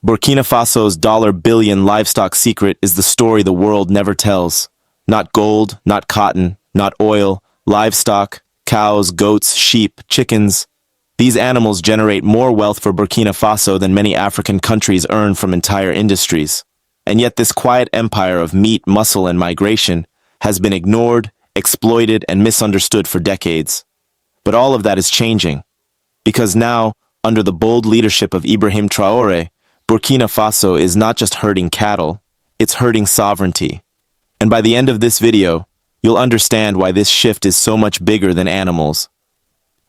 Burkina Faso's $1 billion livestock secret is the story the world never tells. Not gold, not cotton, not oil, livestock, cows, goats, sheep, chickens. These animals generate more wealth for Burkina Faso than many African countries earn from entire industries. And yet this quiet empire of meat, muscle, and migration has been ignored, exploited, and misunderstood for decades. But all of that is changing. Because now, under the bold leadership of Ibrahim Traoré, Burkina Faso is not just herding cattle, it's herding sovereignty. And by the end of this video, you'll understand why this shift is so much bigger than animals.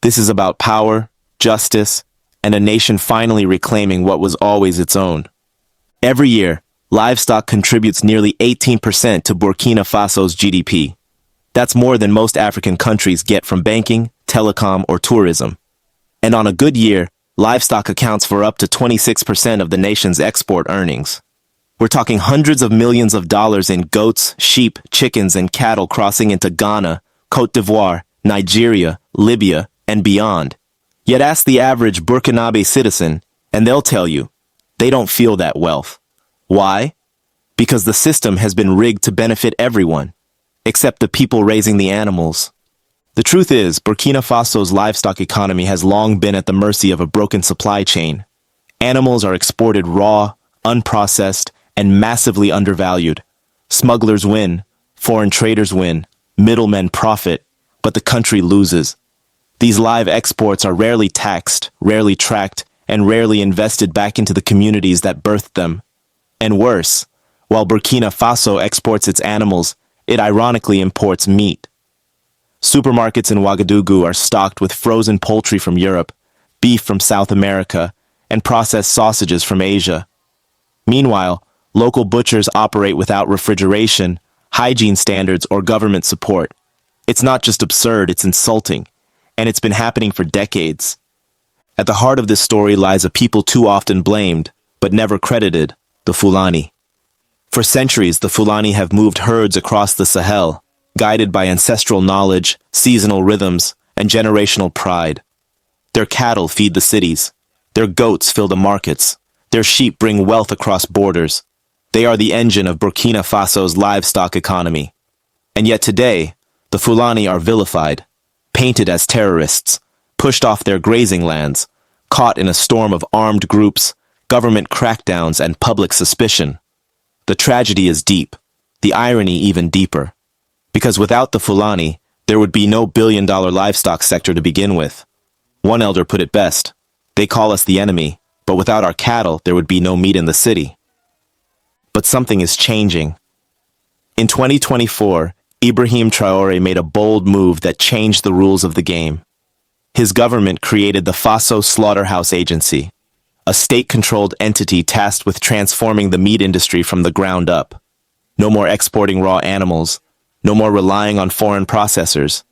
This is about power, justice, and a nation finally reclaiming what was always its own. Every year, livestock contributes nearly 18% to Burkina Faso's GDP. That's more than most African countries get from banking, telecom, or tourism. And on a good year, livestock accounts for up to 26% of the nation's export earnings. We're talking hundreds of millions of dollars in goats, sheep, chickens, and cattle crossing into Ghana, Côte d'Ivoire, Nigeria, Libya, and beyond. Yet ask the average Burkinabe citizen, and they'll tell you, they don't feel that wealth. Why? Because the system has been rigged to benefit everyone, except the people raising the animals. The truth is, Burkina Faso's livestock economy has long been at the mercy of a broken supply chain. Animals are exported raw, unprocessed, and massively undervalued. Smugglers win, foreign traders win, middlemen profit, but the country loses. These live exports are rarely taxed, rarely tracked, and rarely invested back into the communities that birthed them. And worse, while Burkina Faso exports its animals, it ironically imports meat. Supermarkets in Ouagadougou are stocked with frozen poultry from Europe, beef from South America, and processed sausages from Asia. Meanwhile, local butchers operate without refrigeration, hygiene standards, or government support. It's not just absurd, it's insulting, and it's been happening for decades. At the heart of this story lies a people too often blamed, but never credited, the Fulani. For centuries, the Fulani have moved herds across the Sahel, guided by ancestral knowledge, seasonal rhythms, and generational pride. Their cattle feed the cities. Their goats fill the markets. Their sheep bring wealth across borders. They are the engine of Burkina Faso's livestock economy. And yet today, the Fulani are vilified, painted as terrorists, pushed off their grazing lands, caught in a storm of armed groups, government crackdowns, and public suspicion. The tragedy is deep, the irony even deeper. Because without the Fulani, there would be no billion-dollar livestock sector to begin with. One elder put it best, they call us the enemy, but without our cattle, there would be no meat in the city. But something is changing. In 2024, Ibrahim Traoré made a bold move that changed the rules of the game. His government created the Faso Slaughterhouse Agency, a state-controlled entity tasked with transforming the meat industry from the ground up. No more exporting raw animals, no more relying on foreign processors.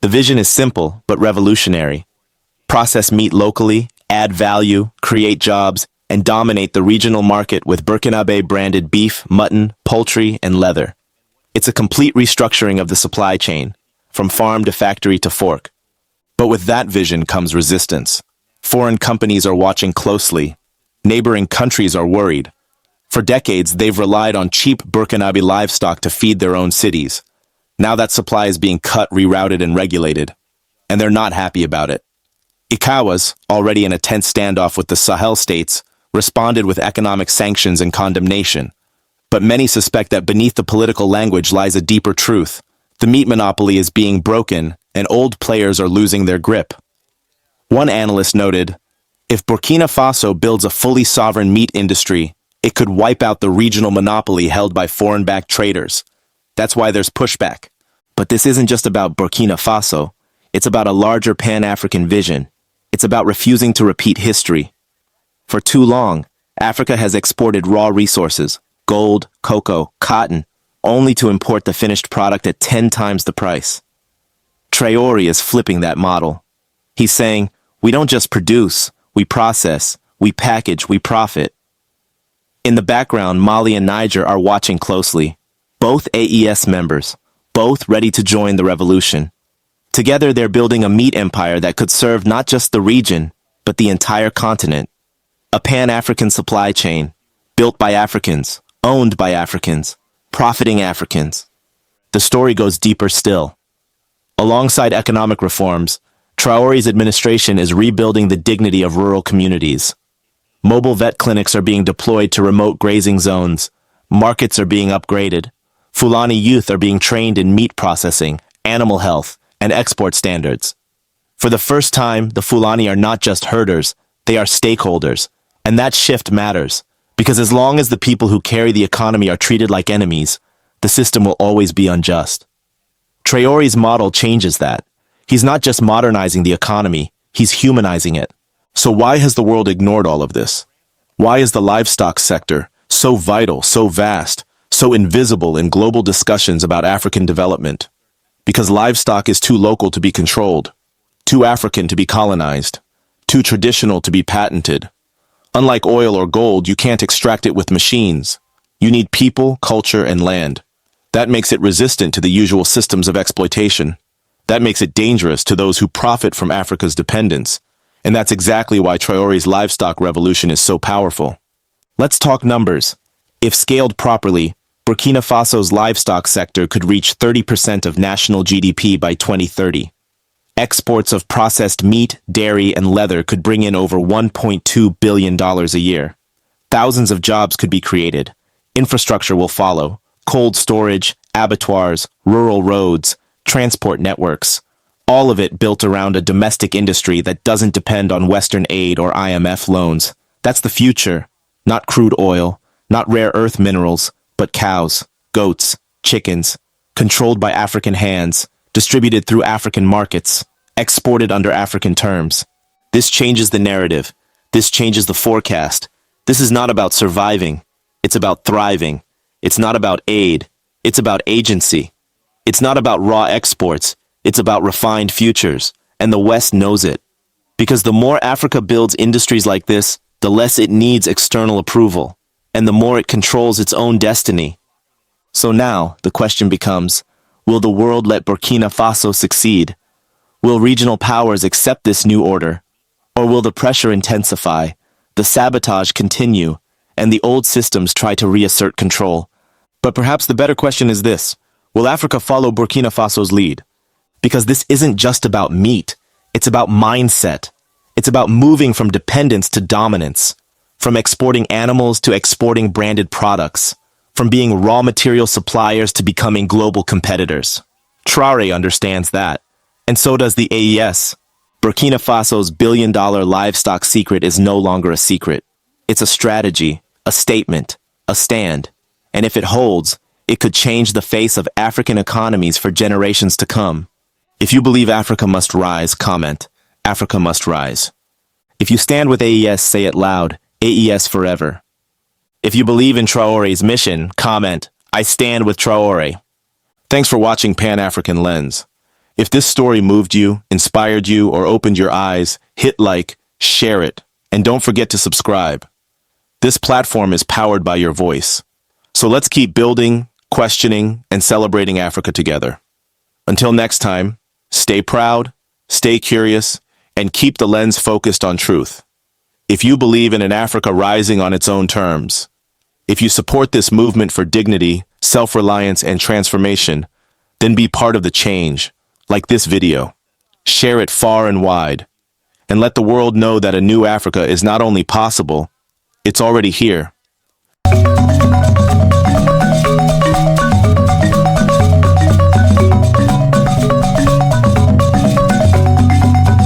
The vision is simple, but revolutionary. Process meat locally, add value, create jobs, and dominate the regional market with Burkinabe-branded beef, mutton, poultry, and leather. It's a complete restructuring of the supply chain, from farm to factory to fork. But with that vision comes resistance. Foreign companies are watching closely. Neighboring countries are worried. For decades, they've relied on cheap Burkinabe livestock to feed their own cities. Now that supply is being cut, rerouted, and regulated. And they're not happy about it. ECOWAS, already in a tense standoff with the Sahel states, responded with economic sanctions and condemnation. But many suspect that beneath the political language lies a deeper truth. The meat monopoly is being broken, and old players are losing their grip. One analyst noted, if Burkina Faso builds a fully sovereign meat industry, it could wipe out the regional monopoly held by foreign-backed traders. That's why there's pushback. But this isn't just about Burkina Faso. It's about a larger pan-African vision. It's about refusing to repeat history. For too long, Africa has exported raw resources, gold, cocoa, cotton, only to import the finished product at 10 times the price. Traoré is flipping that model. He's saying, we don't just produce, we process, we package, we profit. In the background, Mali and Niger are watching closely. Both AES members, both ready to join the revolution. Together, they're building a meat empire that could serve not just the region, but the entire continent. A pan-African supply chain, built by Africans, owned by Africans, profiting Africans. The story goes deeper still. Alongside economic reforms, Traore's administration is rebuilding the dignity of rural communities. Mobile vet clinics are being deployed to remote grazing zones. Markets are being upgraded. Fulani youth are being trained in meat processing, animal health, and export standards. For the first time, the Fulani are not just herders, they are stakeholders. And that shift matters, because as long as the people who carry the economy are treated like enemies, the system will always be unjust. Traore's model changes that. He's not just modernizing the economy, he's humanizing it. So why has the world ignored all of this? Why is the livestock sector so vital, so vast, so invisible in global discussions about African development? Because livestock is too local to be controlled, too African to be colonized, too traditional to be patented. Unlike oil or gold, you can't extract it with machines. You need people, culture, and land. That makes it resistant to the usual systems of exploitation. That makes it dangerous to those who profit from Africa's dependence. And that's exactly why Traore's livestock revolution is so powerful. Let's talk numbers. If scaled properly, Burkina Faso's livestock sector could reach 30% of national GDP by 2030. Exports of processed meat, dairy, and leather could bring in over $1.2 billion a year. Thousands of jobs could be created. Infrastructure will follow. Cold storage, abattoirs, rural roads, transport networks. All of it built around a domestic industry that doesn't depend on Western aid or IMF loans. That's the future. Not crude oil, not rare earth minerals, but cows, goats, chickens, controlled by African hands, distributed through African markets, exported under African terms. This changes the narrative. This changes the forecast. This is not about surviving. It's about thriving. It's not about aid. It's about agency. It's not about raw exports. It's about refined futures. And the West knows it. Because the more Africa builds industries like this, the less it needs external approval, and the more it controls its own destiny. So now, the question becomes, will the world let Burkina Faso succeed? Will regional powers accept this new order? Or will the pressure intensify, the sabotage continue, and the old systems try to reassert control? But perhaps the better question is this: will Africa follow Burkina Faso's lead? Because this isn't just about meat, it's about mindset. It's about moving from dependence to dominance, from exporting animals to exporting branded products, from being raw material suppliers to becoming global competitors. Traore understands that, and so does the AES. Burkina Faso's billion-dollar livestock secret is no longer a secret. It's a strategy, a statement, a stand. And if it holds, it could change the face of African economies for generations to come. If you believe Africa must rise, comment, Africa must rise. If you stand with AES, say it loud, AES forever. If you believe in Traore's mission, comment, I stand with Traore. Thanks for watching Pan-African Lens. If this story moved you, inspired you, or opened your eyes, hit like, share it, and don't forget to subscribe. This platform is powered by your voice. So let's keep building, questioning, and celebrating Africa together. Until next time, stay proud, stay curious, and keep the lens focused on truth. If you believe in an Africa rising on its own terms, if you support this movement for dignity, self-reliance, and transformation, then be part of the change, like this video. Share it far and wide, and let the world know that a new Africa is not only possible, it's already here.